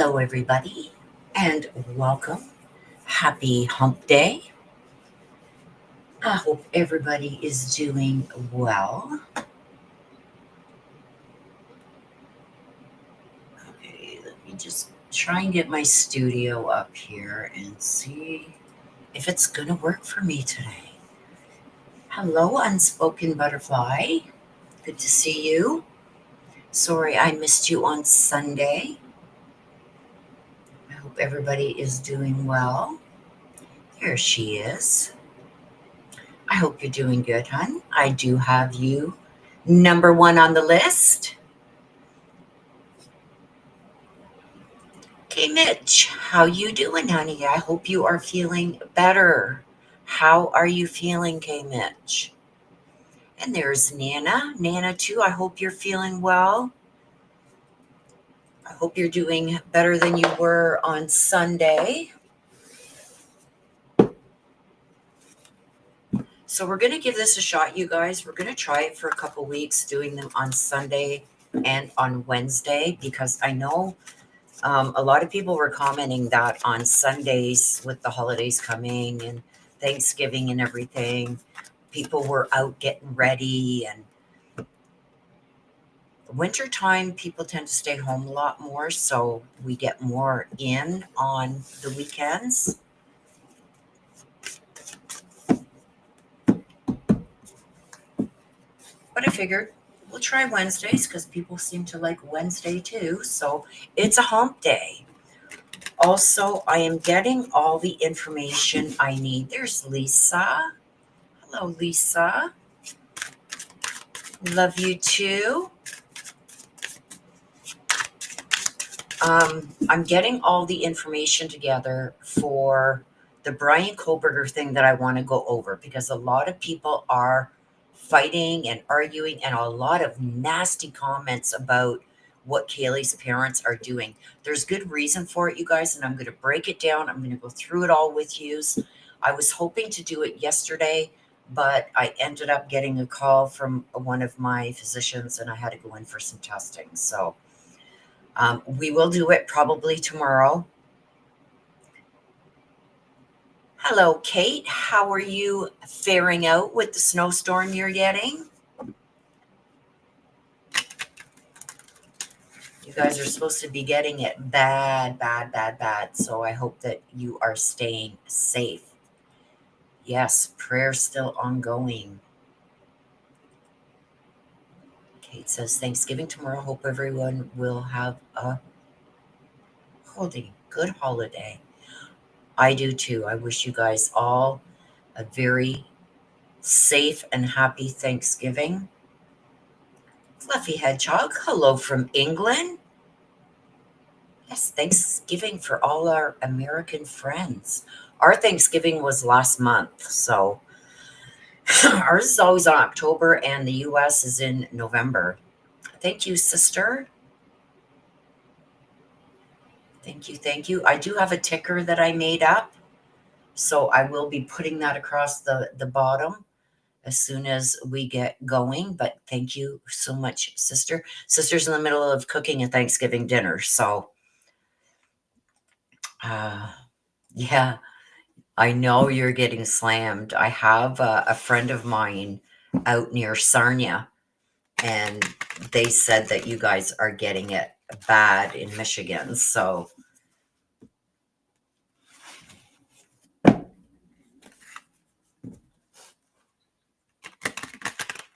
Hello, everybody, and welcome. Happy Hump Day. I hope everybody is doing well. Okay, let me just try and get my studio up here and see if it's going to work for me today. Hello, Unspoken Butterfly. Good to see you. Sorry I missed you on Sunday. I hope everybody is doing well. There she is. I hope you're doing good, hon. I do have you number one on the list. Okay, Mitch, how you doing, honey? I hope you are feeling better. How are you feeling, K Mitch? And there's Nana. Nana, too. I hope you're feeling well. I hope you're doing better than you were on Sunday. So we're going to give this a shot, you guys. We're going to try it for a couple weeks, doing them on Sunday and on Wednesday, because I know a lot of people were commenting that on Sundays, with the holidays coming and Thanksgiving and everything, people were out getting ready. And wintertime, people tend to stay home a lot more, so we get more in on the weekends. But I figured we'll try Wednesdays because people seem to like Wednesday too. So it's a hump day. Also, I am getting all the information I need. There's Lisa. Hello, Lisa. Love you too. I'm getting all the information together for the Brian Koberger thing that I want to go over, because a lot of people are fighting and arguing, and a lot of nasty comments about what Kaylee's parents are doing. There's good reason for it, you guys, and I'm going to break it down. I'm going to go through it all with you. I was hoping to do it yesterday, but I ended up getting a call from one of my physicians, and I had to go in for some testing. So we will do it probably tomorrow. Hello, Kate. How are you faring out with the snowstorm you're getting? You guys are supposed to be getting it bad, bad, bad, bad. So I hope that you are staying safe. Yes, prayer's still ongoing. Kate says, Thanksgiving tomorrow. Hope everyone will have a good holiday. I do too. I wish you guys all a very safe and happy Thanksgiving. Fluffy Hedgehog, hello from England. Yes, Thanksgiving for all our American friends. Our Thanksgiving was last month, so ours is always on October, and the U.S. is in November. Thank you, sister. Thank you, thank you. I do have a ticker that I made up, so I will be putting that across the bottom as soon as we get going. But thank you so much, sister. Sister's in the middle of cooking a Thanksgiving dinner, so yeah, I know you're getting slammed. I have a friend of mine out near Sarnia, and they said that you guys are getting it bad in Michigan. So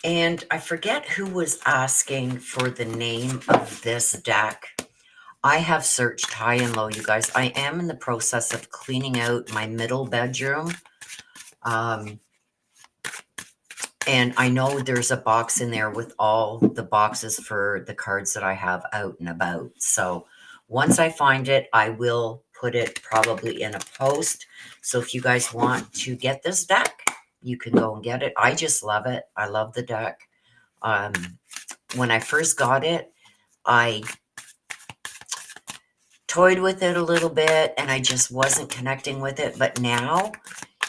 and I forget who was asking for the name of this deck. I have searched high and low, you guys. I am in the process of cleaning out my middle bedroom. And I know there's a box in there with all the boxes for the cards that I have out and about. So once I find it, I will put it probably in a post. So if you guys want to get this deck, you can go and get it. I just love it. I love the deck. When I first got it, I toyed with it a little bit and I just wasn't connecting with it. But now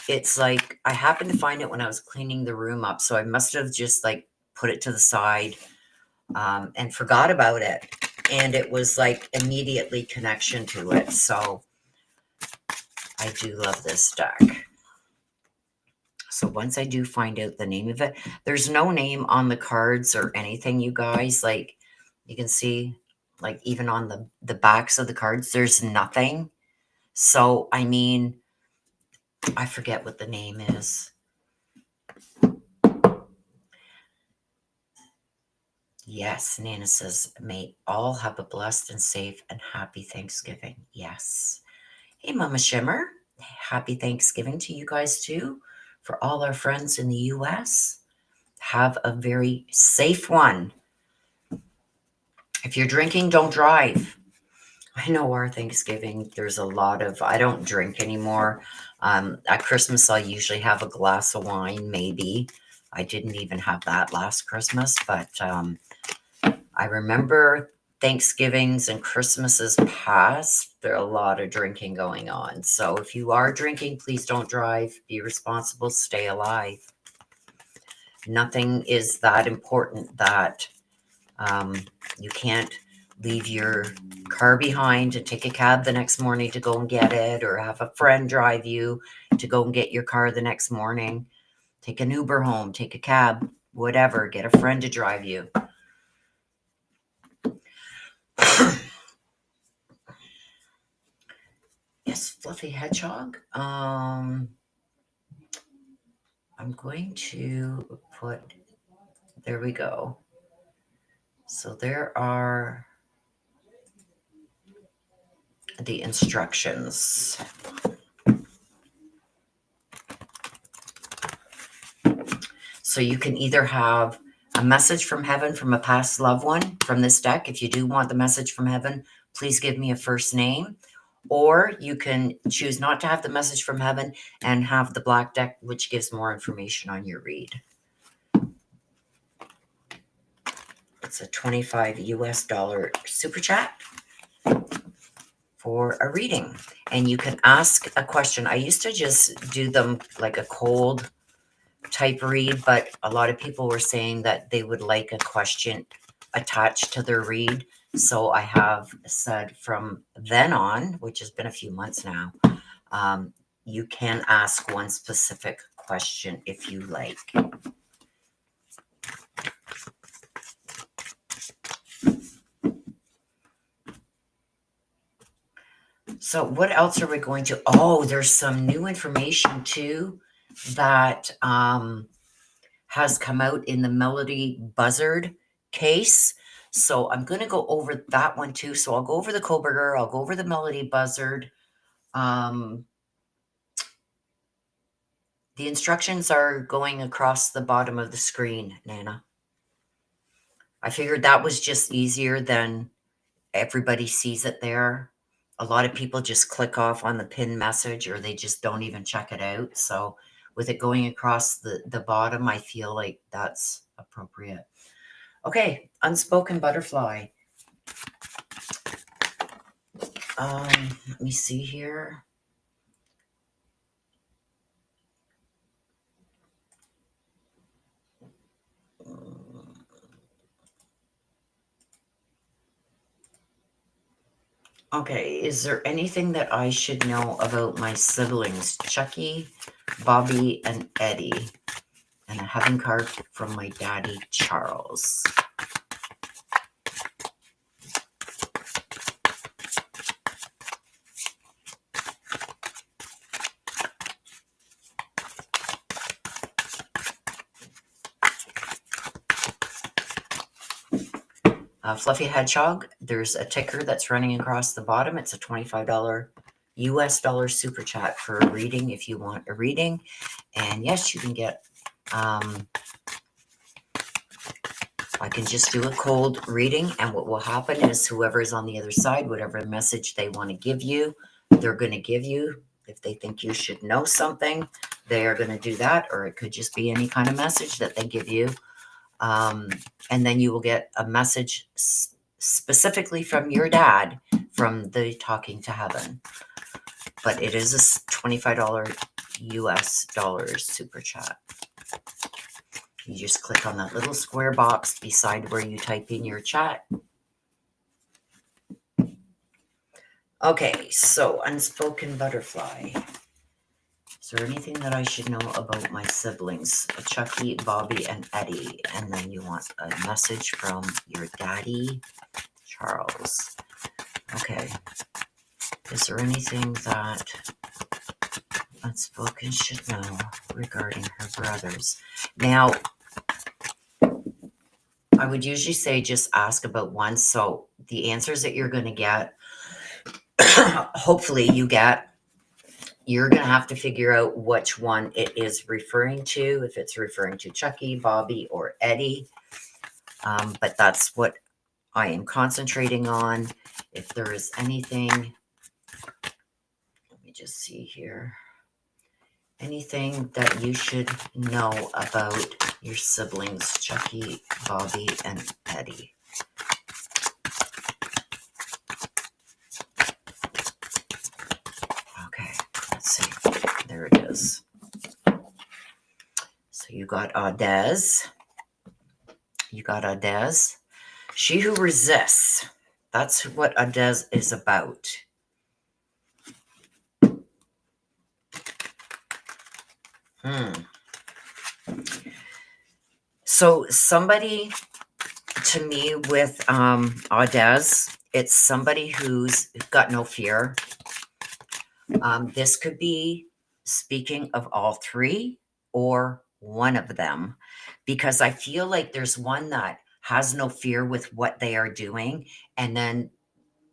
it's like I happened to find it when I was cleaning the room up. So I must have just like put it to the side and forgot about it. and it was like immediately connection to it. So I do love this deck. So once I do find out the name of it, there's no name on the cards or anything, you guys. Like you can see, like even on the backs of the cards, there's nothing. So, I mean, I forget what the name is. Yes, Nana says, may all have a blessed and safe and happy Thanksgiving. Yes. Hey, Mama Shimmer. Happy Thanksgiving to you guys too. For all our friends in the U.S., have a very safe one. If you're drinking, don't drive. I know our Thanksgiving, there's a lot of, I don't drink anymore. At Christmas, I'll usually have a glass of wine, maybe. I didn't even have that last Christmas, but I remember Thanksgivings and Christmases past, there are a lot of drinking going on. So if you are drinking, please don't drive. Be responsible. Stay alive. Nothing is that important that you can't leave your car behind and take a cab the next morning to go and get it, or have a friend drive you to go and get your car the next morning. Take an Uber home, take a cab, whatever. Get a friend to drive you. Yes, Fluffy Hedgehog. I'm going to put, there we go. So there are the instructions. So you can either have a message from heaven from a past loved one from this deck. If you do want the message from heaven, please give me a first name. Or you can choose not to have the message from heaven and have the black deck, which gives more information on your read. It's a $25 US super chat for a reading. And you can ask a question. I used to just do them like a cold type read, but a lot of people were saying that they would like a question attached to their read. So I have said from then on, which has been a few months now, you can ask one specific question if you like. So what else are we going to? Oh, there's some new information too that has come out in the Melody Buzzard case. So I'm going to go over that one too. So I'll go over the Koberger, I'll go over the Melody Buzzard. The instructions are going across the bottom of the screen, Nana. I figured that was just easier than everybody sees it there. A lot of people just click off on the pin message, or they just don't even check it out. So with it going across the bottom, I feel like that's appropriate. Okay, Unspoken Butterfly. Let me see here. Okay, is there anything that I should know about my siblings, Chucky, Bobby, and Eddie? And a heaven card from my daddy, Charles. Fluffy Hedgehog, there's a ticker that's running across the bottom. It's a $25 US dollar super chat for a reading if you want a reading. And yes, you can get, I can just do a cold reading. And what will happen is whoever is on the other side, whatever message they want to give you, they're going to give you. If they think you should know something, they are going to do that. Or it could just be any kind of message that they give you. And then you will get a message specifically from your dad from the Talking to Heaven. But it is a $25 US dollars super chat. You just click on that little square box beside where you type in your chat. Okay, so unspoken butterfly. Is there anything that I should know about my siblings, Chucky, Bobby, and Eddie? And then you want a message from your daddy, Charles. Okay. Is there anything that Unspoken should know regarding her brothers? Now, I would usually say just ask about one. So the answers that you're going to get, hopefully you get, you're going to have to figure out which one it is referring to, if it's referring to Chucky, Bobby, or Eddie. But that's what I am concentrating on. If there is anything, let me just see here. Anything that you should know about your siblings, Chucky, Bobby, and Eddie. Okay, let's see. There it is. So you got Adez. You got Adez. She who resists. That's what Adez is about. So somebody, to me, with Adez, it's somebody who's got no fear. This could be speaking of all three or one of them, because I feel like there's one that has no fear with what they are doing, and then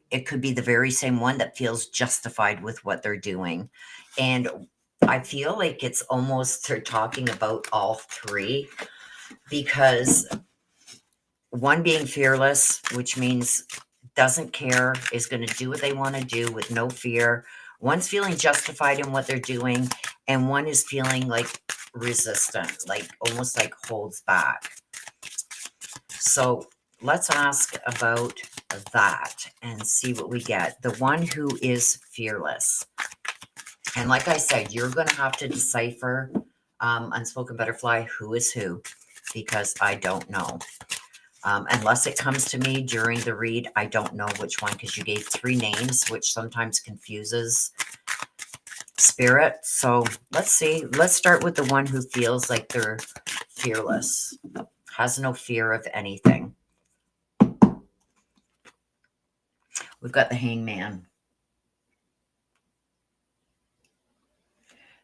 it could be the very same one that feels justified with what they're doing. And I feel like it's almost they're talking about all three, because one being fearless, which means doesn't care, is going to do what they want to do with no fear. One's feeling justified in what they're doing, and one is feeling like resistant, like almost like holds back. So let's ask about that and see what we get. The one who is fearless. And like I said, you're going to have to decipher Unspoken Butterfly, who is who, because I don't know. Unless it comes to me during the read, I don't know which one, because you gave 3 names, which sometimes confuses spirit. So let's see. Let's start with the one who feels like they're fearless, has no fear of anything. We've got the Hangman.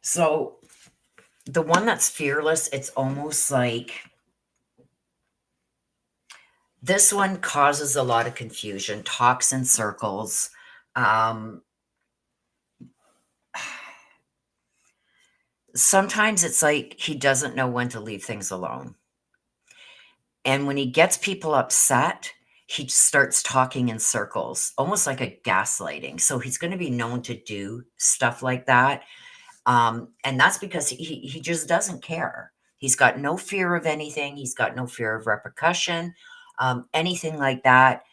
So the one that's fearless, it's almost like this one causes a lot of confusion, talks in circles. Sometimes it's like he doesn't know when to leave things alone. And when he gets people upset, he starts talking in circles, almost like a gaslighting. So he's going to be known to do stuff like that. And that's because he just doesn't care. He's got no fear of anything. He's got no fear of repercussion, anything like that.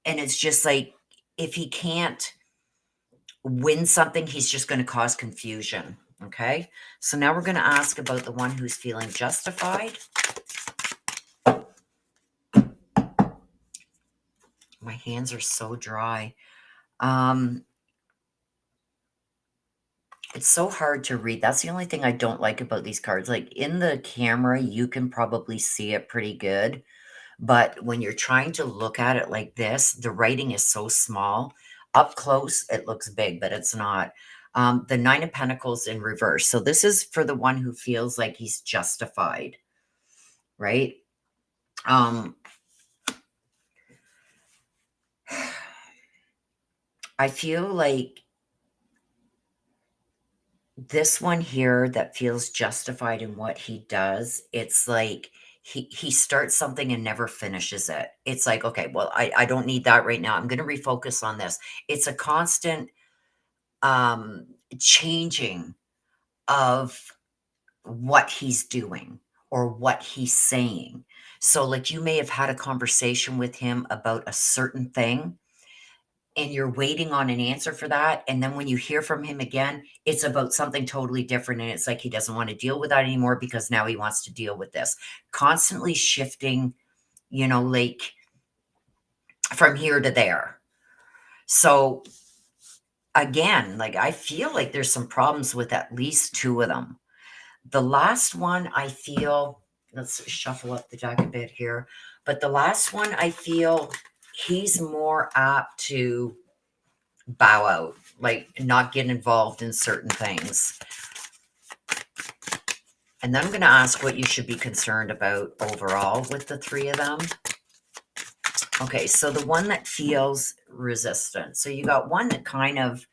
And it's just like, if he can't win something, he's just going to cause confusion. Okay. So now we're going to ask about the one who's feeling justified. My hands are so dry. It's so hard to read. That's the only thing I don't like about these cards. Like in the camera, you can probably see it pretty good. But when you're trying to look at it like this, the writing is so small. Up close, it looks big, but it's not. The 9 of Pentacles in reverse. So this is for the one who feels like he's justified, right? I feel like this one here that feels justified in what he does, it's like he starts something and never finishes it. It's like, okay, well, I don't need that right now. I'm going to refocus on this. It's a constant changing of what he's doing or what he's saying. So like you may have had a conversation with him about a certain thing, and you're waiting on an answer for that. And then when you hear from him again, it's about something totally different. And it's like he doesn't want to deal with that anymore because now he wants to deal with this. Constantly shifting, like from here to there. So again, like I feel like there's some problems with at least two of them. The last one, I feel, let's shuffle up the deck a bit here, but the last one, I feel he's more apt to bow out, like not get involved in certain things. And then I'm going to ask what you should be concerned about overall with the three of them. Okay, so the one that feels resistant. So you got one that kind of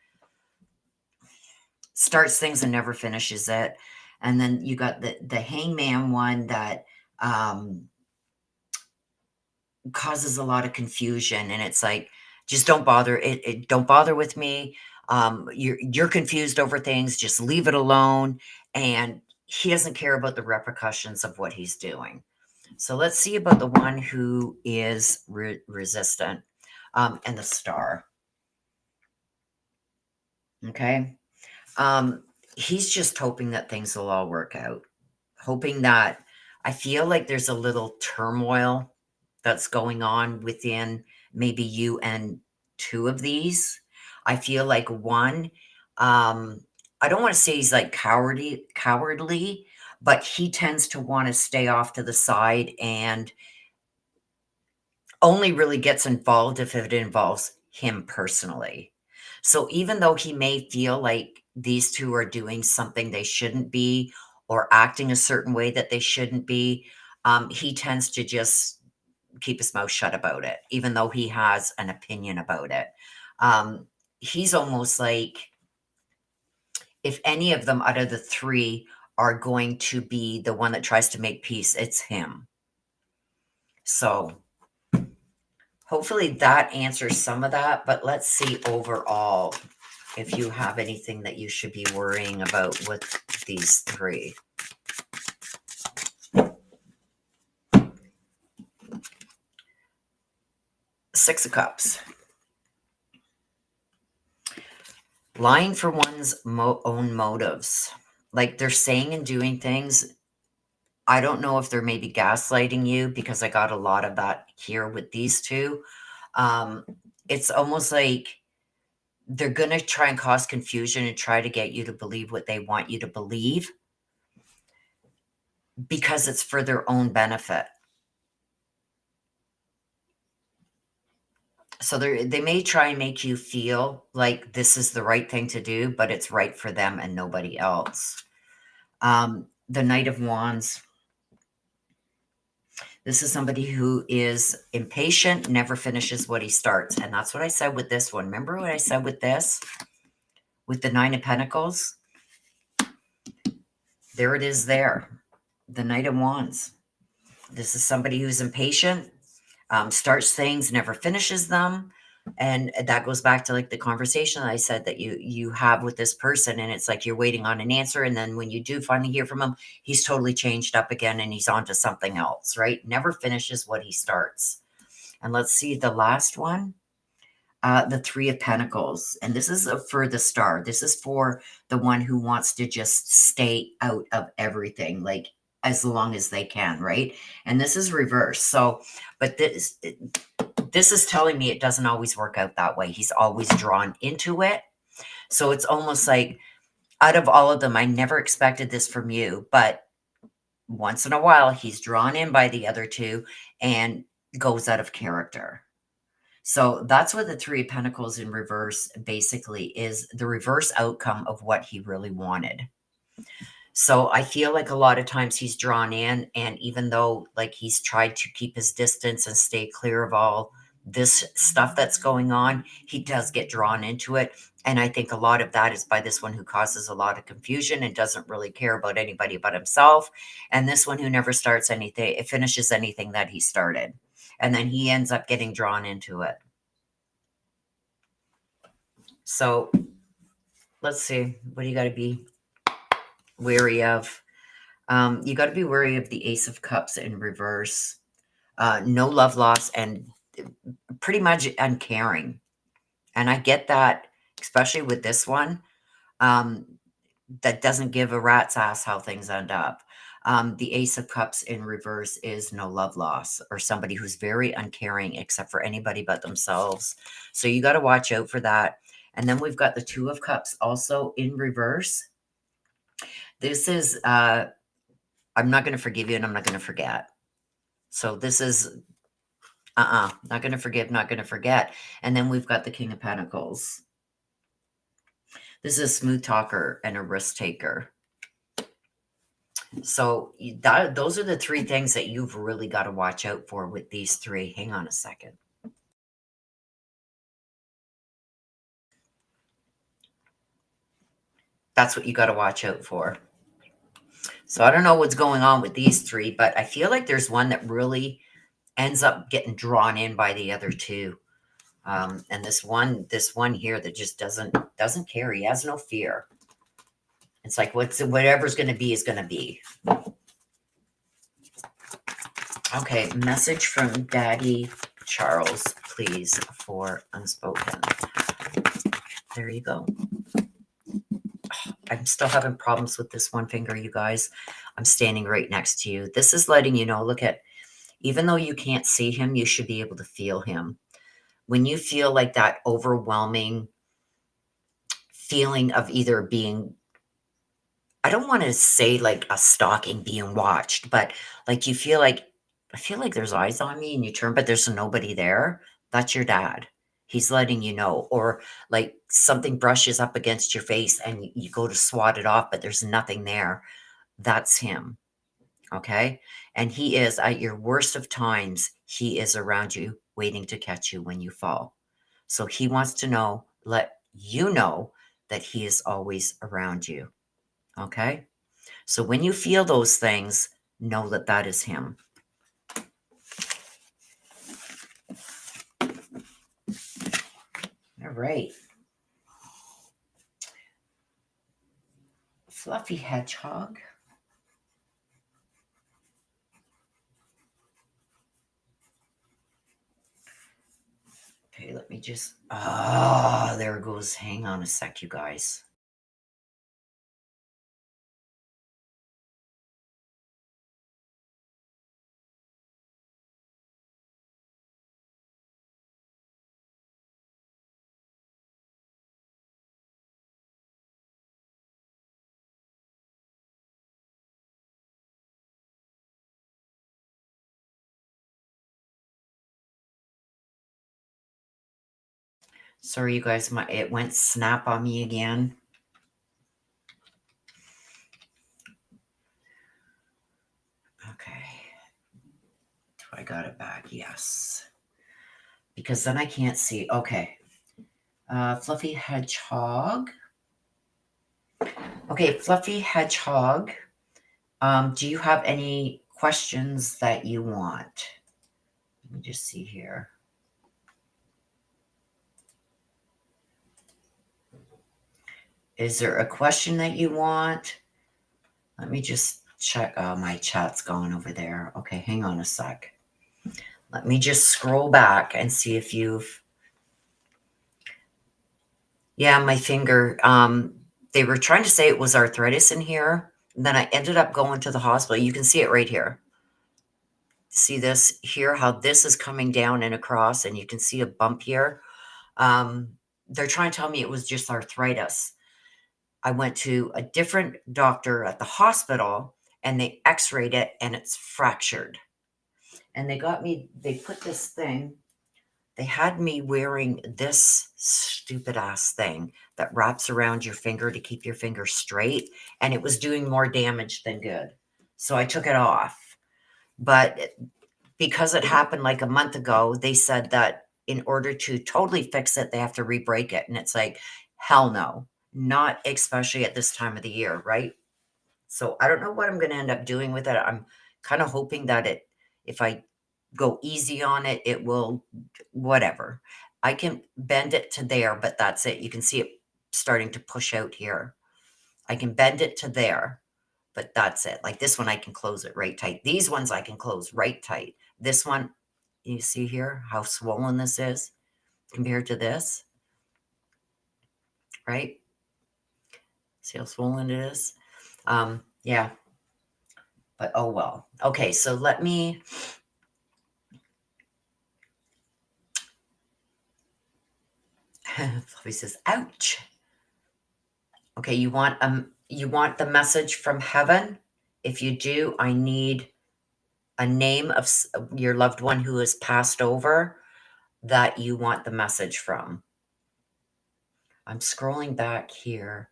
starts things and never finishes it. And then you got the hangman one that causes a lot of confusion. And it's like, just don't bother. Don't bother with me. You're confused over things. Just leave it alone. And he doesn't care about the repercussions of what he's doing. So let's see about the one who is resistant and the star. Okay. He's just hoping that things will all work out, hoping that I feel like there's a little turmoil that's going on within maybe you and two of these. I feel like one, I don't want to say he's like cowardly, but he tends to want to stay off to the side and only really gets involved if it involves him personally. So even though he may feel like these two are doing something they shouldn't be or acting a certain way that they shouldn't be, he tends to just keep his mouth shut about it, even though he has an opinion about it. He's almost like if any of them out of the three are going to be the one that tries to make peace, it's him. So hopefully that answers some of that, but let's see overall if you have anything that you should be worrying about with these three. Six of Cups. Lying for one's own motives. Like they're saying and doing things. I don't know if they're maybe gaslighting you because I got a lot of that here with these two. It's almost like they're going to try and cause confusion and try to get you to believe what they want you to believe because it's for their own benefit. So they may try and make you feel like this is the right thing to do, but it's right for them and nobody else. The Knight of Wands. This is somebody who is impatient, never finishes what he starts. And that's what I said with this one. Remember what I said with this? With the Nine of Pentacles? There it is there. The Knight of Wands. This is somebody who's impatient, starts things, never finishes them. And that goes back to like the conversation I said that you have with this person. And it's like you're waiting on an answer. And then when you do finally hear from him, he's totally changed up again and he's on to something else, right? Never finishes what he starts. And let's see the last one. The Three of Pentacles. And this is for the star. This is for the one who wants to just stay out of everything, like as long as they can, right? And this is reverse. So, but this is telling me it doesn't always work out that way. He's always drawn into it. So it's almost like out of all of them, I never expected this from you, but once in a while, he's drawn in by the other two and goes out of character. So that's what the Three of Pentacles in reverse basically is, the reverse outcome of what he really wanted. So I feel like a lot of times he's drawn in, and even though like he's tried to keep his distance and stay clear of all this stuff that's going on, he does get drawn into it. And I think a lot of that is by this one who causes a lot of confusion and doesn't really care about anybody but himself. And this one who never starts anything, it finishes anything that he started. And then he ends up getting drawn into it. So let's see. What do you got to be wary of? You got to be wary of the Ace of Cups in reverse. No love loss and pretty much uncaring. And I get that, especially with this one, that doesn't give a rat's ass how things end up. The Ace of Cups in reverse is no love loss or somebody who's very uncaring except for anybody but themselves. So you got to watch out for that. And then we've got the Two of Cups also in reverse. This is, I'm not going to forgive you and I'm not going to forget. So this is, not going to forgive, not going to forget. And then we've got the King of Pentacles. This is a smooth talker and a risk taker. So those are the three things that you've really got to watch out for with these three. Hang on a second. That's what you got to watch out for. So I don't know what's going on with these three, but I feel like there's one that really ends up getting drawn in by the other two. And this one here that just doesn't care. He has no fear. It's like whatever's going to be is going to be. Okay, message from Daddy Charles, please, for Unspoken. There you go. I'm still having problems with this one finger, you guys. I'm standing right next to you. This is letting you know, look at, even though you can't see him, you should be able to feel him. When you feel like that overwhelming feeling of either being, I don't want to say like a stalking, being watched, but like you feel like, I feel like there's eyes on me and you turn, but there's nobody there. That's your dad. He's letting you know. Or like something brushes up against your face and you go to swat it off, but there's nothing there. That's him. Okay. And he is at your worst of times. He is around you waiting to catch you when you fall. So he wants to know, let you know that he is always around you. Okay. So when you feel those things, know that that is him. All right. Fluffy hedgehog. Okay, let me just, there it goes. Hang on a sec, you guys. Sorry, you guys, it went snap on me again. Okay. Do I got it back? Yes. Because then I can't see. Okay. Fluffy hedgehog. Okay, Fluffy hedgehog. Do you have any questions that you want? Let me just see here. Is there a question that you want? Let me just check. Oh, my chat's gone over there. Okay, hang on a sec. Let me just scroll back and see if you've... Yeah, my finger. They were trying to say it was arthritis in here. And then I ended up going to the hospital. You can see it right here. See this here, how this is coming down and across, and you can see a bump here. They're trying to tell me it was just arthritis. I went to a different doctor at the hospital and they x-rayed it and it's fractured. And they put this thing, they had me wearing this stupid ass thing that wraps around your finger to keep your finger straight. And it was doing more damage than good. So I took it off. But because it happened like a month ago, they said that in order to totally fix it, they have to re-break it. And it's like, hell no, not especially at this time of the year, right? So I don't know what I'm going to end up doing with it. I'm kind of hoping that if I go easy on it, it will, whatever. I can bend it to there, but that's it. You can see it starting to push out here. I can bend it to there, but that's it. Like this one, I can close it right tight. These ones I can close right tight. This one, you see here how swollen this is compared to this, right? See how swollen it is? Yeah. But oh well. Okay, so let me. Fluffy says, "Ouch." Okay, you want the message from heaven? If you do, I need a name of your loved one who has passed over that you want the message from. I'm scrolling back here.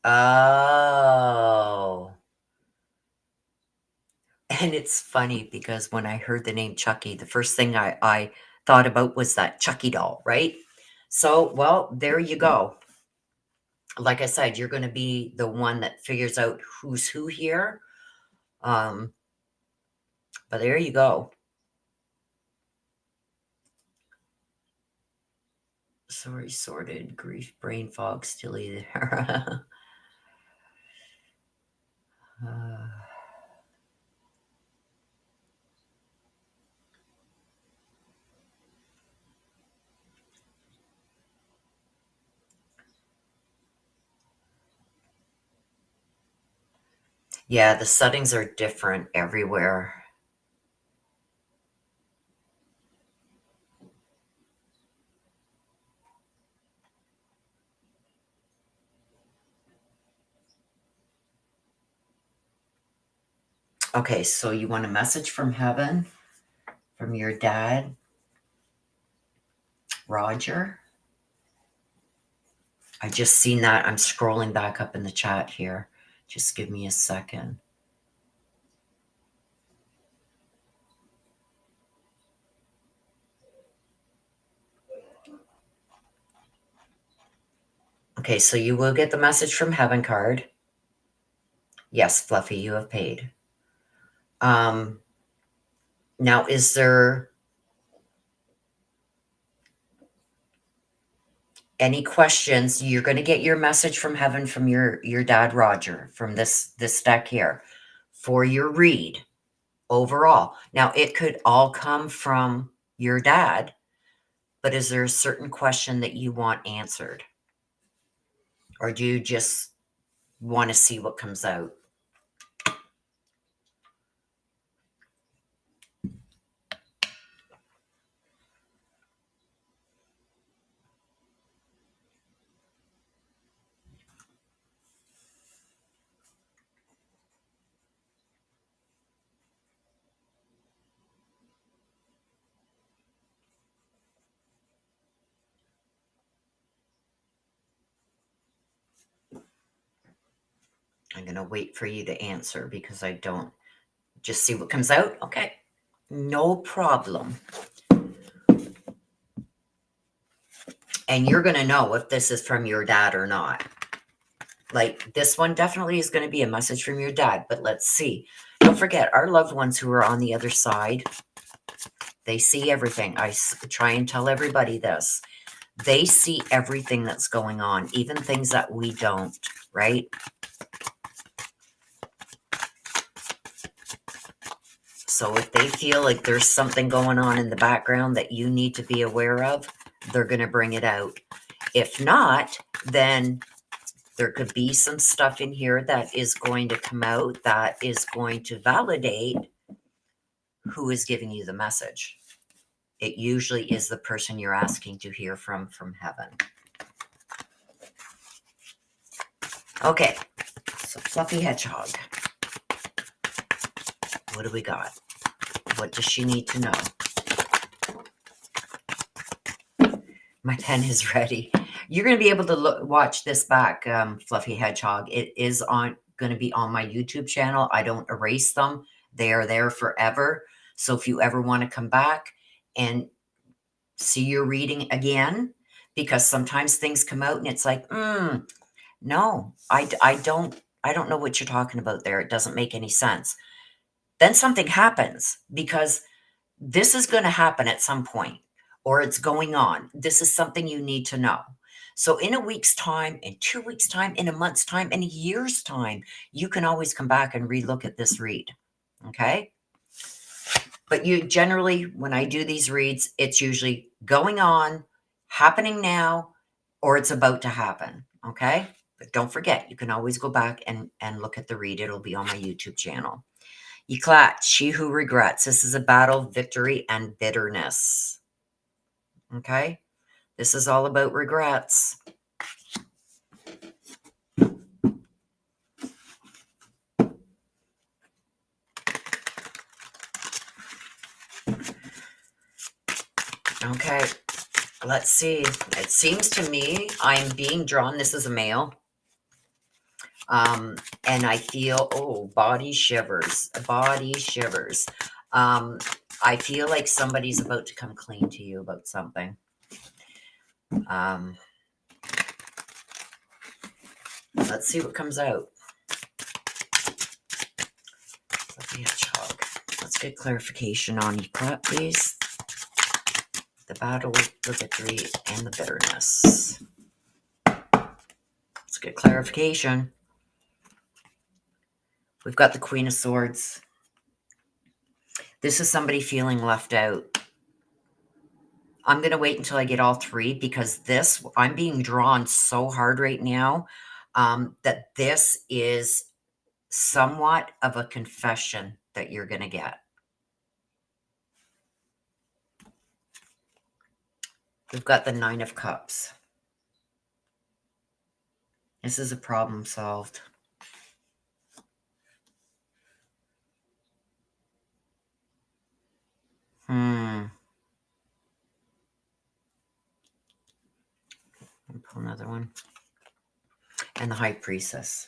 Oh. And it's funny because when I heard the name Chucky, the first thing I thought about was that Chucky doll, right? So, well, there you go. Like I said, you're going to be the one that figures out who's who here. Um, but there you go. Sorry, sorted, grief, brain fog, still there. uh, yeah, the settings are different everywhere. Okay, so you want a message from heaven, from your dad, Roger. I just seen that. I'm scrolling back up in the chat here. Just give me a second. Okay, so you will get the message from heaven card. Yes, Fluffy, you have paid. Now, is there any questions? You're going to get your message from heaven from your dad, Roger, from this deck here for your read overall. Now, it could all come from your dad, but is there a certain question that you want answered? Or do you just want to see what comes out? I'm going to wait for you to answer because I don't just see what comes out. Okay, no problem. And you're going to know if this is from your dad or not. Like this one definitely is going to be a message from your dad, but let's see. Don't forget, our loved ones who are on the other side, they see everything. I try and tell everybody this. They see everything that's going on, even things that we don't, right? So if they feel like there's something going on in the background that you need to be aware of, they're going to bring it out. If not, then there could be some stuff in here that is going to come out that is going to validate who is giving you the message. It usually is the person you're asking to hear from heaven. Okay, so Fluffy Hedgehog. What do we got? What does she need to know? My pen is ready. You're going to be able to watch this back, Fluffy Hedgehog. It is going to be on my YouTube channel. I don't erase them. They are there forever. So if you ever want to come back and see your reading again, because sometimes things come out and it's like, no, I don't know what you're talking about there. It doesn't make any sense. Then something happens because this is going to happen at some point, or it's going on. This is something you need to know. So in a week's time, in 2 weeks' time, in a month's time, in a year's time, you can always come back and relook at this read. Okay? But you generally, when I do these reads, it's usually going on, happening now, or it's about to happen. Okay? But don't forget, you can always go back and look at the read. It'll be on my YouTube channel. Eclat, she who regrets. This is a battle, victory, and bitterness. Okay? This is all about regrets. Okay, let's see. It seems to me I'm being drawn. This is a male. And I feel, oh, body shivers, body shivers. I feel like somebody's about to come clean to you about something. Let's see what comes out. Let me chug. Let's get clarification on Eclat, please. The battle, the victory, and the bitterness. Let's get clarification. We've got the Queen of Swords. This is somebody feeling left out. I'm going to wait until I get all three because this, I'm being drawn so hard right now that this is somewhat of a confession that you're going to get. We've got the Nine of Cups. This is a problem solved. Pull another one. And the High Priestess.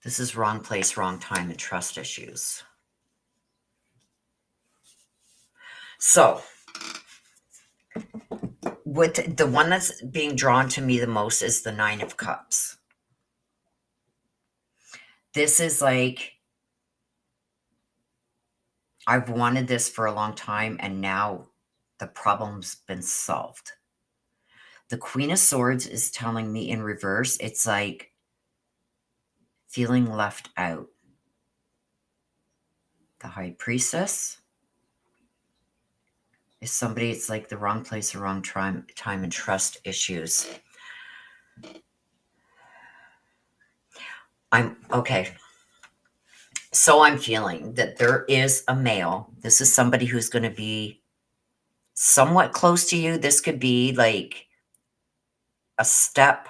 This is wrong place, wrong time, and trust issues. So, with the one that's being drawn to me the most is the Nine of Cups. This is like, I've wanted this for a long time, and now the problem's been solved. The Queen of Swords is telling me in reverse, it's like feeling left out. The High Priestess is somebody, it's like the wrong place, the wrong time and trust issues. Okay. So I'm feeling that there is a male. This is somebody who's going to be somewhat close to you. This could be like a step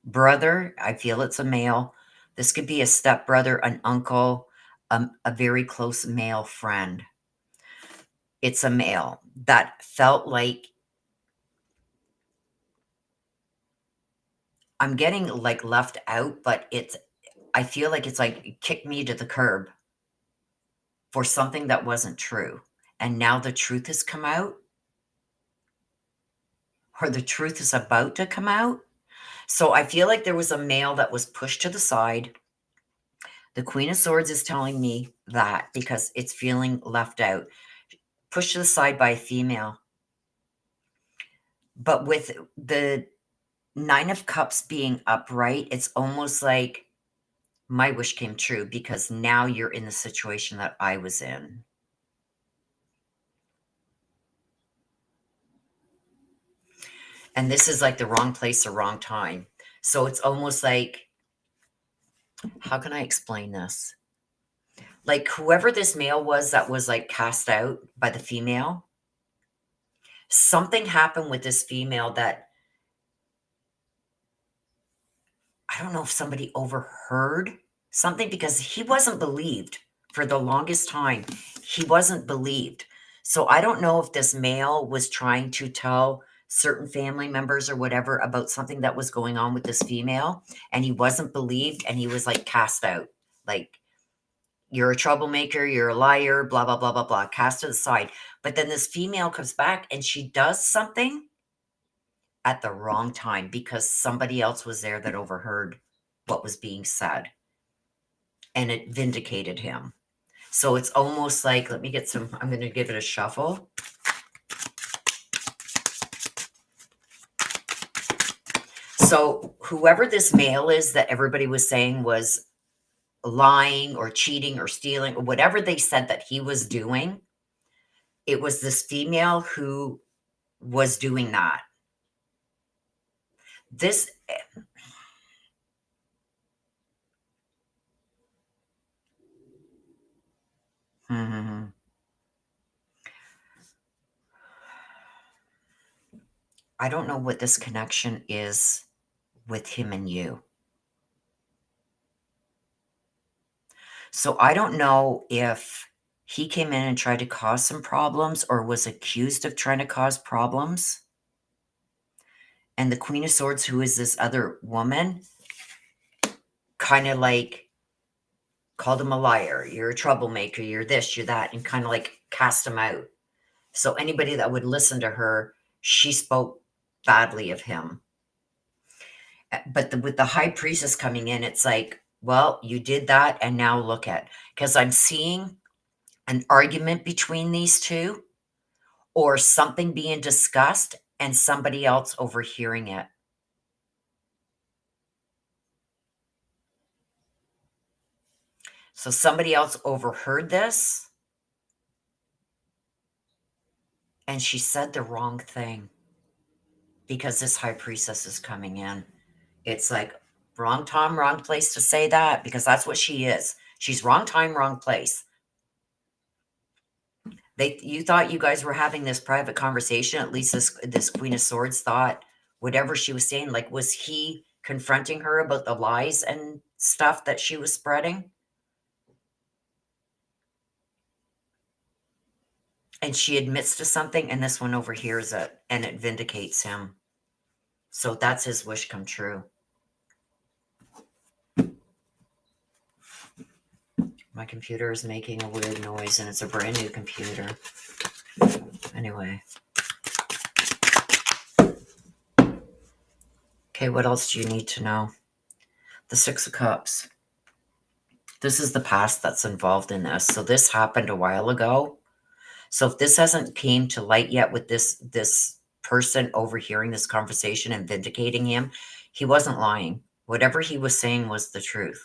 brother. I feel it's a male. This could be a step brother, an uncle, a very close male friend. It's a male that felt like, I'm getting like left out, but I feel like it's like kicked me to the curb for something that wasn't true. And now the truth has come out, or the truth is about to come out. So I feel like there was a male that was pushed to the side. The Queen of Swords is telling me that because it's feeling left out, pushed to the side by a female. But with the Nine of Cups being upright, it's almost like my wish came true because now you're in the situation that I was in. And this is like the wrong place or wrong time. So it's almost like, how can I explain this? Like whoever this male was that was like cast out by the female, something happened with this female that I don't know if somebody overheard something because he wasn't believed for the longest time. He wasn't believed. So I don't know if this male was trying to tell certain family members or whatever about something that was going on with this female and he wasn't believed and he was like cast out. Like, you're a troublemaker, you're a liar, blah, blah, blah, blah, blah, cast to the side. But then this female comes back and she does something at the wrong time because somebody else was there that overheard what was being said and it vindicated him. So it's almost like, let me get some, I'm going to give it a shuffle. So whoever this male is that everybody was saying was lying or cheating or stealing or whatever they said that he was doing, it was this female who was doing that. This, mhm. I don't know what this connection is with him and you. So I don't know if he came in and tried to cause some problems or was accused of trying to cause problems. And the Queen of Swords, who is this other woman, kind of like called him a liar. You're a troublemaker. You're this, you're that, and kind of like cast him out. So anybody that would listen to her, she spoke badly of him. But with the high priestess coming in, it's like, well, you did that, and now look at, because I'm seeing an argument between these two or something being discussed and somebody else overhearing it. So somebody else overheard this and she said the wrong thing because this high priestess is coming in. It's like wrong time, wrong place to say that because that's what she is. She's wrong time, wrong place. You thought you guys were having this private conversation. At least this Queen of Swords thought whatever she was saying. Like, was he confronting her about the lies and stuff that she was spreading? And she admits to something, and this one overhears it, and it vindicates him. So that's his wish come true. My computer is making a weird noise, and it's a brand new computer. Anyway. Okay, what else do you need to know? The Six of Cups. This is the past that's involved in this. So this happened a while ago. So if this hasn't came to light yet with this person overhearing this conversation and vindicating him, he wasn't lying. Whatever he was saying was the truth.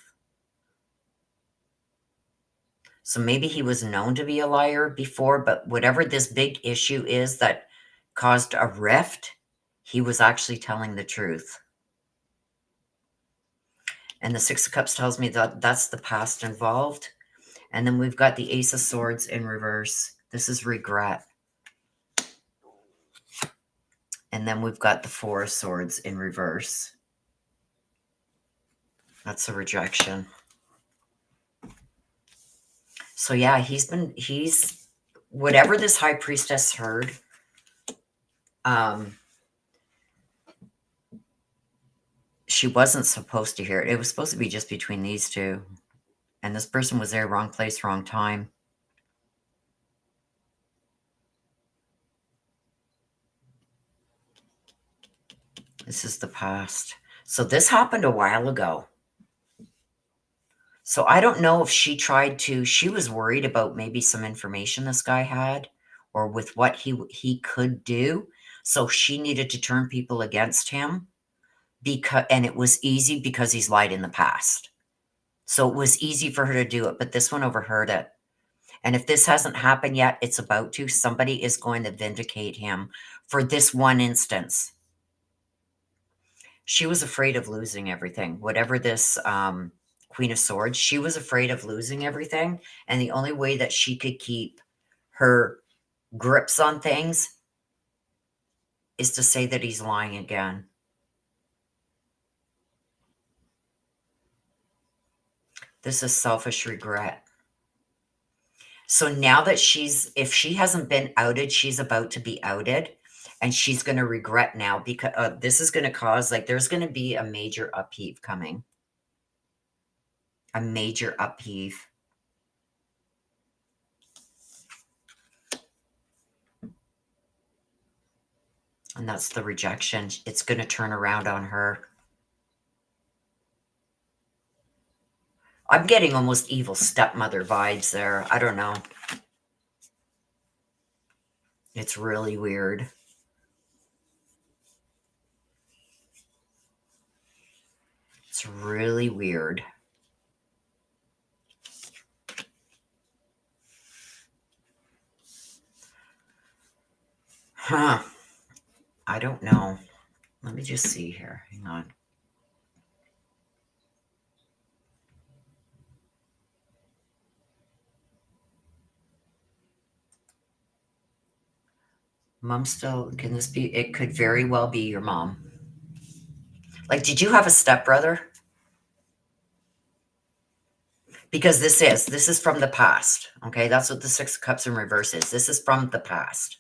So maybe he was known to be a liar before, but whatever this big issue is that caused a rift, he was actually telling the truth. And the Six of Cups tells me that that's the past involved. And then we've got the Ace of Swords in reverse. This is regret. And then we've got the Four of Swords in reverse. That's a rejection. So yeah, he's whatever this high priestess heard, she wasn't supposed to hear it. It was supposed to be just between these two. And this person was there, wrong place, wrong time. This is the past. So this happened a while ago. So I don't know if she was worried about maybe some information this guy had or with what he could do. So she needed to turn people against him and it was easy because he's lied in the past. So it was easy for her to do it, but this one overheard it. And if this hasn't happened yet, it's about to. Somebody is going to vindicate him for this one instance. She was afraid of losing everything. Whatever this Queen of Swords, she was afraid of losing everything. And the only way that she could keep her grips on things is to say that he's lying again. This is selfish regret. So now that if she hasn't been outed, she's about to be outed. And she's going to regret now because this is going to cause, like, there's going to be a major upheave coming. A major upheave. And that's the rejection. It's going to turn around on her. I'm getting almost evil stepmother vibes there. I don't know. It's really weird. It's really weird. Huh. I don't know. Let me just see here. Hang on. Mom still, can this be? It could very well be your mom. Like, did you have a stepbrother? Because this is from the past. Okay. That's what the Six of Cups in reverse is. This is from the past.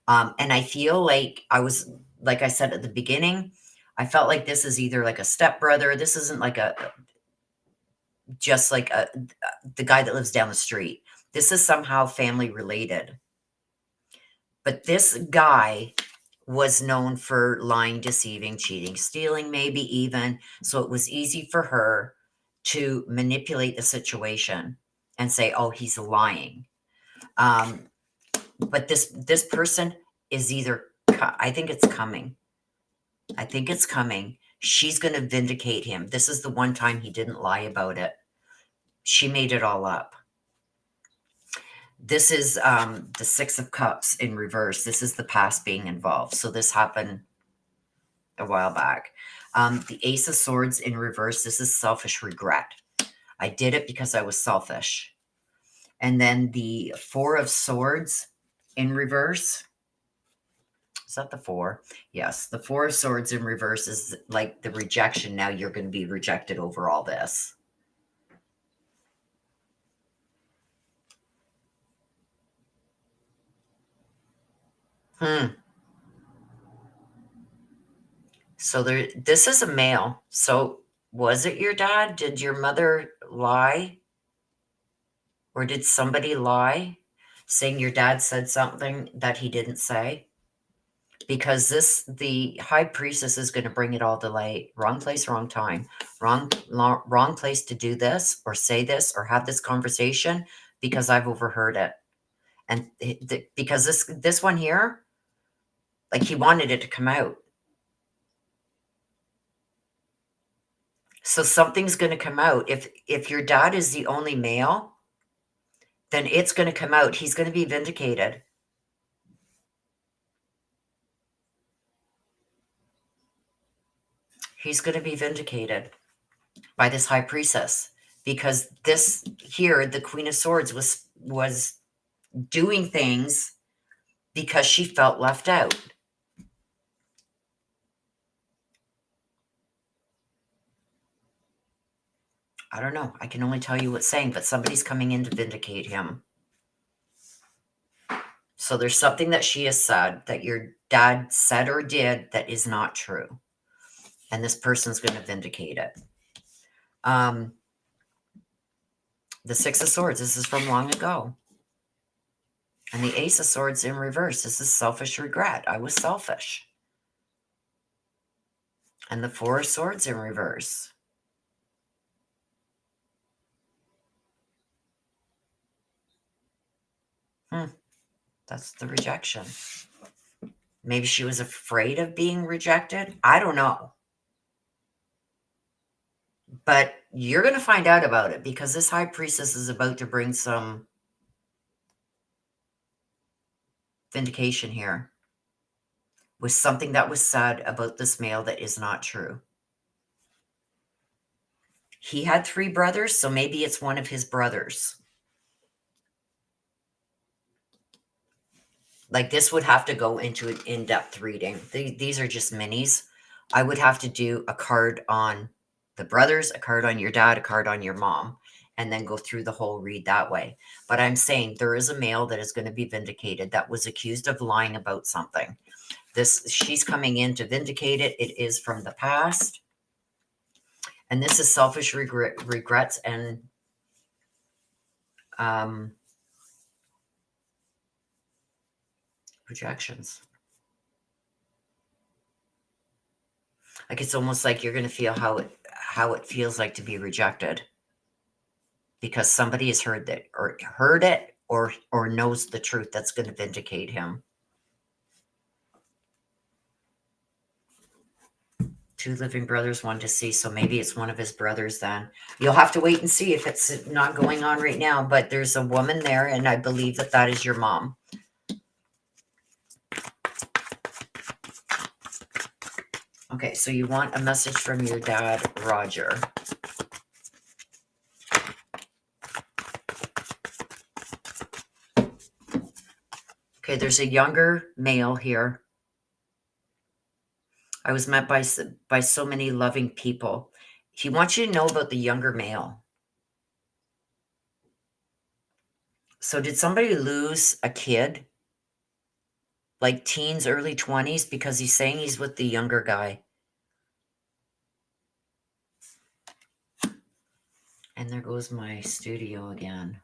And I feel like like I said at the beginning, I felt like this is either like a stepbrother. This isn't like just like the guy that lives down the street. This is somehow family related. But this guy was known for lying, deceiving, cheating, stealing, maybe even. So it was easy for her to manipulate the situation and say, "Oh, he's lying." Um, but this person is either. I think it's coming. I think it's coming. She's going to vindicate him. This is the one time he didn't lie about it. She made it all up. This is the Six of Cups in reverse. This is the past being involved. So this happened a while back. The Ace of Swords in reverse. This is selfish regret. I did it because I was selfish. And then the Four of Swords in reverse. Is that the four? Yes. The Four of Swords in reverse is like the rejection. Now you're going to be rejected over all this. So this is a male. So was it your dad? Did your mother lie? Or did somebody lie saying your dad said something that he didn't say? Because the high priestess is going to bring it all to light. Wrong place, wrong time. Wrong place to do this or say this or have this conversation because I've overheard it. And because this one here, like he wanted it to come out. So something's going to come out. If your dad is the only male, then it's going to come out. He's going to be vindicated. He's going to be vindicated by this high priestess because this here, the Queen of Swords, was doing things because she felt left out. I don't know. I can only tell you what's saying, but somebody's coming in to vindicate him. So there's something that she has said that your dad said or did that is not true. And this person's going to vindicate it. The Six of Swords, this is from long ago. And the Ace of Swords in reverse, this is selfish regret. I was selfish. And the Four of Swords in reverse. That's the rejection. Maybe she was afraid of being rejected. I don't know. But you're going to find out about it because this high priestess is about to bring some vindication here with something that was said about this male that is not true. He had 3 brothers, so maybe it's one of his brothers. Like this would have to go into an in-depth reading. These are just minis. I would have to do a card on the brothers, a card on your dad, a card on your mom, and then go through the whole read that way. But I'm saying there is a male that is going to be vindicated that was accused of lying about something. She's coming in to vindicate it. It is from the past. And this is selfish regrets and rejections. Like it's almost like you're going to feel how it feels like to be rejected because somebody has heard it or knows the truth that's going to vindicate him. 2 living brothers, 1 deceased. So maybe it's one of his brothers then. You'll have to wait and see if it's not going on right now, but there's a woman there and I believe that is your mom. Okay, so you want a message from your dad, Roger. Okay, there's a younger male here. I was met by so many loving people. He wants you to know about the younger male. So did somebody lose a kid? Like teens, early 20s? Because he's saying he's with the younger guy. And there goes my studio again.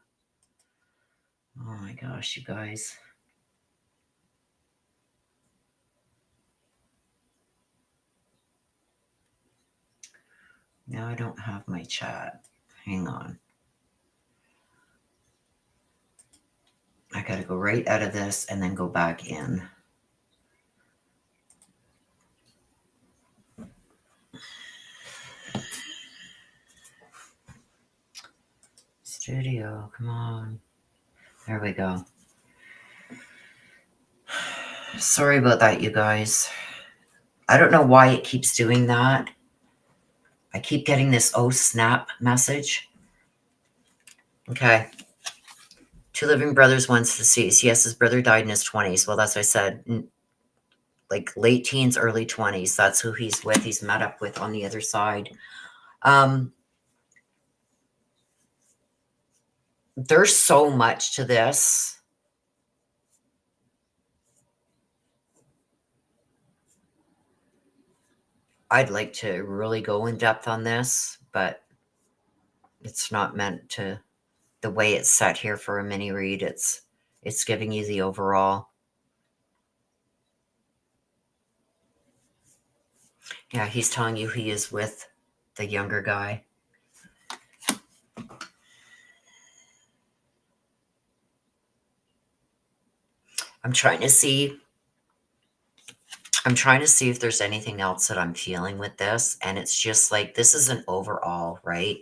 Oh my gosh, you guys. Now I don't have my chat. Hang on. I gotta go right out of this and then go back in. Studio, come on. There we go. Sorry about that, you guys. I don't know why it keeps doing that. I keep getting this oh snap message. Okay. Two living brothers, one's deceased. Yes, his brother died in his 20s. Well, that's what I said. Like late teens, early 20s. That's who he's with. He's met up with on the other side. There's so much to this. I'd like to really go in depth on this, but it's not meant to. The way it's set here for a mini read, it's giving you the overall. Yeah, he's telling you he is with the younger guy. I'm trying to see if there's anything else that I'm feeling with this. And it's just like, this is an overall, right?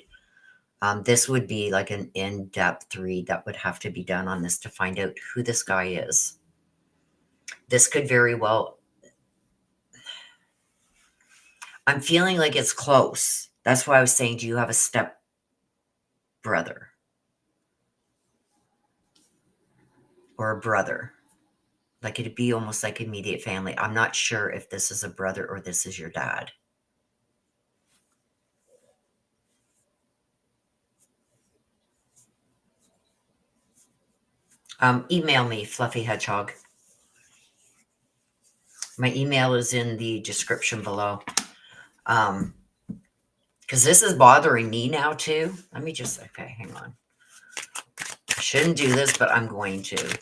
This would be like an in-depth read that would have to be done on this to find out who this guy is. This could very well, I'm feeling like it's close. That's why I was saying, do you have a step brother? Or a brother? Like it'd be almost like immediate family. I'm not sure if this is a brother or this is your dad. Email me, Fluffy Hedgehog. My email is in the description below. Because this is bothering me now too. Let me just, okay, hang on. I shouldn't do this, but I'm going to.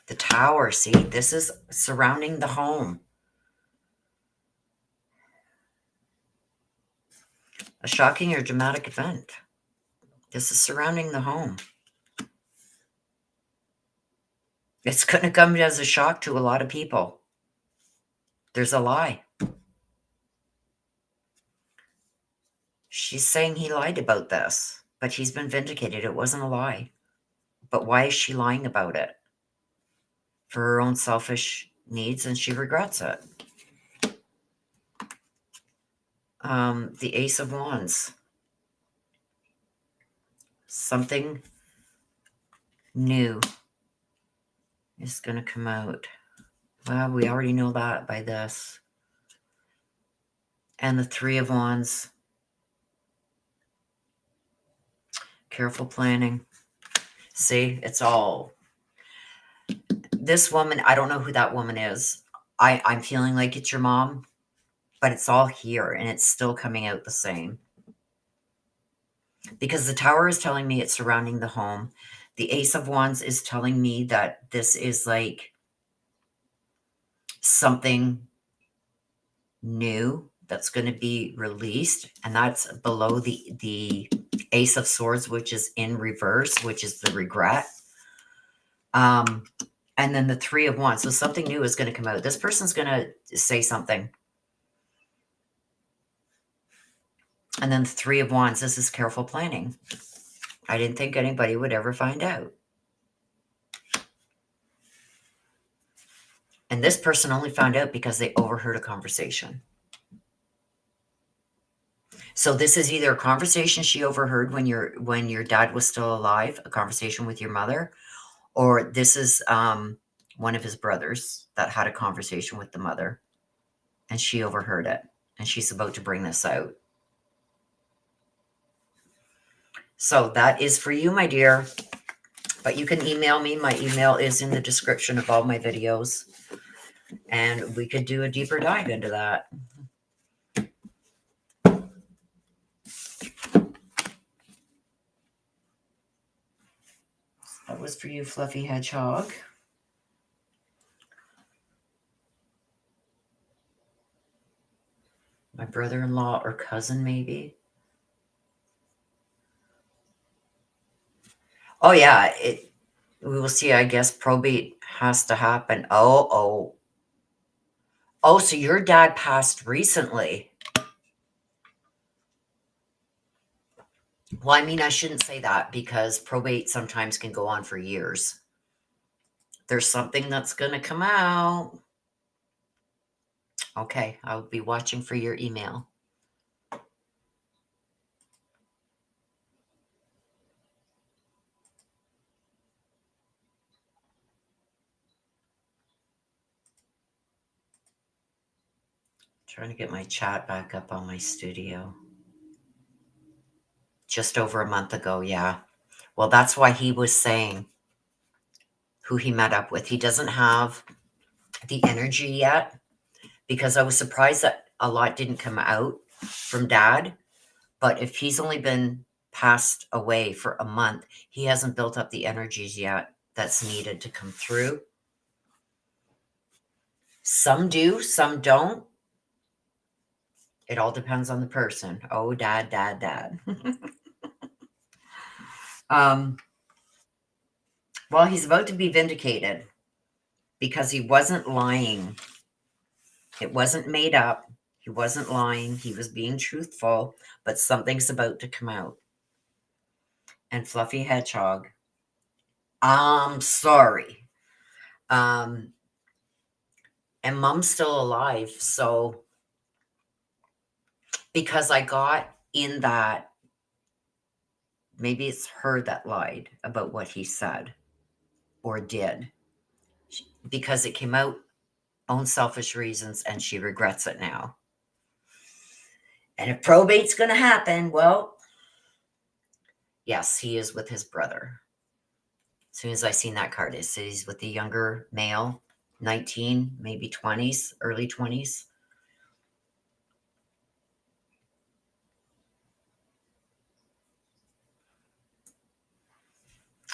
The tower, see, this is surrounding the home. A shocking or dramatic event. This is surrounding the home. It's going to come as a shock to a lot of people. There's a lie. She's saying he lied about this, but he's been vindicated. It wasn't a lie. But why is she lying about it? For her own selfish needs, and she regrets it. The Ace of Wands. Something new is going to come out. Well, we already know that by this. And the Three of Wands. Careful planning. See, it's all. This woman, I don't know who that woman is. I'm feeling like it's your mom, but it's all here and it's still coming out the same. Because the Tower is telling me it's surrounding the home. The Ace of Wands is telling me that this is like something new that's going to be released. And that's below the Ace of Swords, which is in reverse, which is the regret. And then the Three of Wands. So something new is going to come out. This person's going to say something. And then the Three of Wands, this is careful planning. I didn't think anybody would ever find out. And this person only found out because they overheard a conversation. So this is either a conversation she overheard when your dad was still alive, a conversation with your mother, or this is one of his brothers that had a conversation with the mother, and she overheard it, and she's about to bring this out. So that is for you, my dear. But you can email me. My email is in the description of all my videos, and we could do a deeper dive into that. That was for you, Fluffy Hedgehog. My brother-in-law or cousin, maybe. Oh, yeah. We will see. I guess probate has to happen. Oh, so your dad passed recently. Well, I mean, I shouldn't say that because probate sometimes can go on for years. There's something that's going to come out. Okay, I'll be watching for your email. Trying to get my chat back up on my studio. Just over a month ago, yeah. Well, that's why he was saying who he met up with. He doesn't have the energy yet because I was surprised that a lot didn't come out from Dad. But if he's only been passed away for a month, he hasn't built up the energies yet that's needed to come through. Some do, some don't. It all depends on the person. Oh, Dad. Well, he's about to be vindicated because he wasn't lying. It wasn't made up. He wasn't lying. He was being truthful, but something's about to come out. And Fluffy Hedgehog, I'm sorry. And Mom's still alive. So, because I got in that, maybe it's her that lied about what he said or did because it came out own selfish reasons and she regrets it now. And if probate's going to happen, well, yes, he is with his brother. As soon as I seen that card, it says he's with the younger male, 19, maybe 20s, early 20s.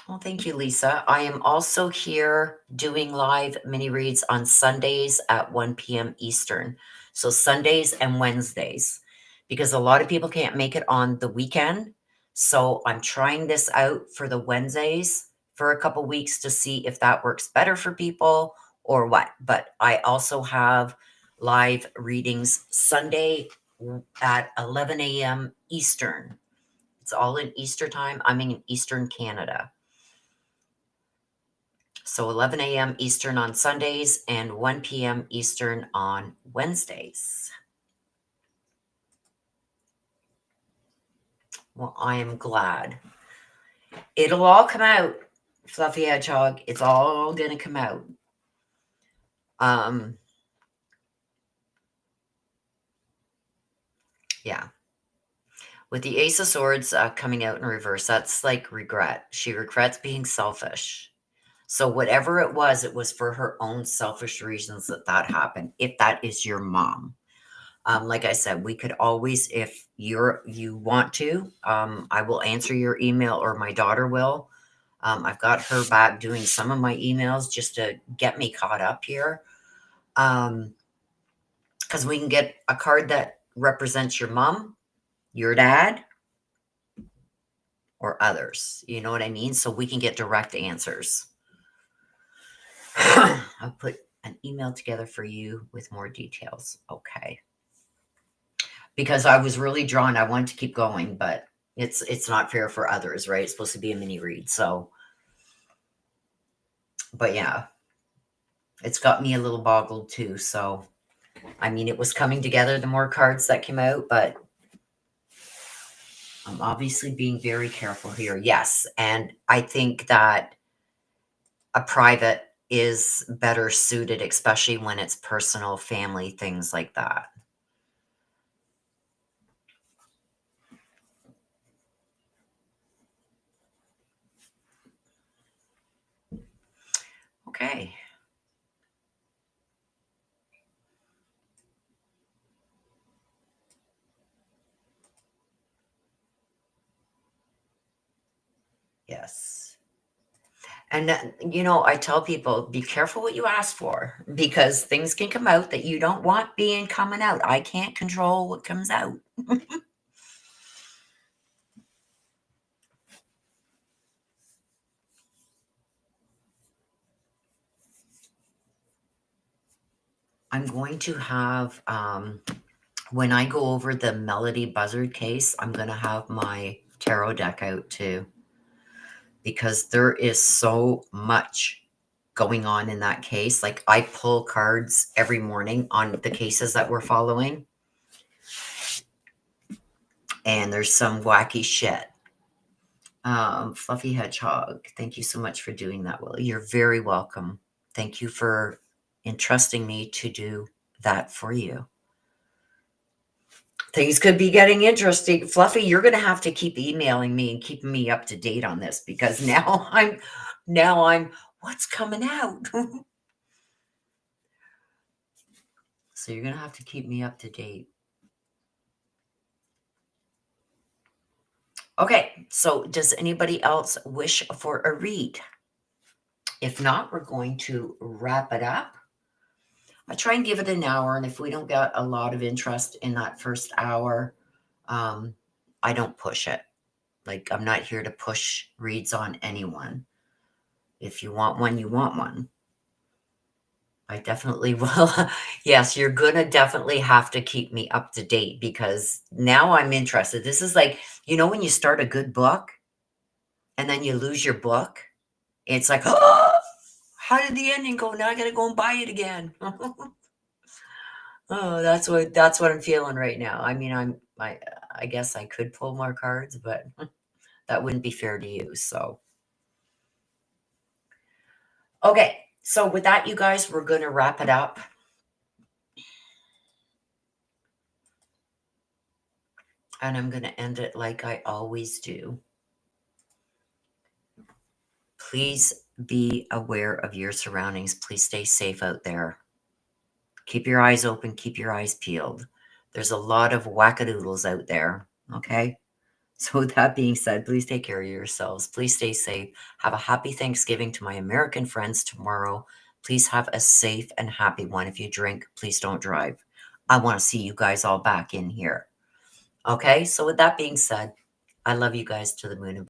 Well, thank you, Lisa. I am also here doing live mini reads on Sundays at 1 p.m. Eastern. So Sundays and Wednesdays, because a lot of people can't make it on the weekend. So I'm trying this out for the Wednesdays for a couple weeks to see if that works better for people or what. But I also have live readings Sunday at 11 a.m. Eastern. It's all in Easter time. I'm in Eastern Canada. So 11 a.m. Eastern on Sundays and 1 p.m. Eastern on Wednesdays. Well, I am glad. It'll all come out, Fluffy Hedgehog. It's all going to come out. Yeah. With the Ace of Swords coming out in reverse, that's like regret. She regrets being selfish. So whatever it was for her own selfish reasons that happened, if that is your mom. Like I said, we could always, if you want to, I will answer your email or my daughter will. I've got her back doing some of my emails just to get me caught up here. Because we can get a card that represents your mom, your dad, or others. You know what I mean? So we can get direct answers. I'll put an email together for you with more details. Okay. because I was really drawn. I wanted to keep going, but it's not fair for others, right? It's supposed to be a mini read. So, but yeah, it's got me a little boggled too. So, I mean, it was coming together the more cards that came out, but I'm obviously being very careful here. Yes, and I think that a private is better suited, especially when it's personal, family, things like that. Okay. Yes. And, I tell people, be careful what you ask for because things can come out that you don't want being coming out. I can't control what comes out. I'm going to have, when I go over the Melody Buzzard case, I'm going to have my tarot deck out too because there is so much going on in that case. Like I pull cards every morning on the cases that we're following, and there's some wacky shit. Fluffy Hedgehog, thank you so much for doing that, Willie. You're very welcome. Thank you for entrusting me to do that for you. Things could be getting interesting. Fluffy, you're going to have to keep emailing me and keeping me up to date on this because now I'm what's coming out. So you're going to have to keep me up to date. Okay, so does anybody else wish for a read? If not, we're going to wrap it up. I try and give it an hour, and if we don't get a lot of interest in that first hour, I don't push it. Like, I'm not here to push reads on anyone. If you want one, you want one. I definitely will. Yes, you're going to definitely have to keep me up to date because now I'm interested. This is like, when you start a good book and then you lose your book, it's like, oh, how did the ending go? Now I got to go and buy it again. Oh, that's what I'm feeling right now. I mean, I guess I could pull more cards, but that wouldn't be fair to you. So, okay. So with that, you guys, we're going to wrap it up. And I'm going to end it like I always do. Please be aware of your surroundings. Please stay safe out there. Keep your eyes open. Keep your eyes peeled. There's a lot of wackadoodles out there. Okay. So with that being said, please take care of yourselves. Please stay safe. Have a happy Thanksgiving to my American friends tomorrow. Please have a safe and happy one. If you drink, please don't drive. I want to see you guys all back in here. Okay. So with that being said, I love you guys to the moon and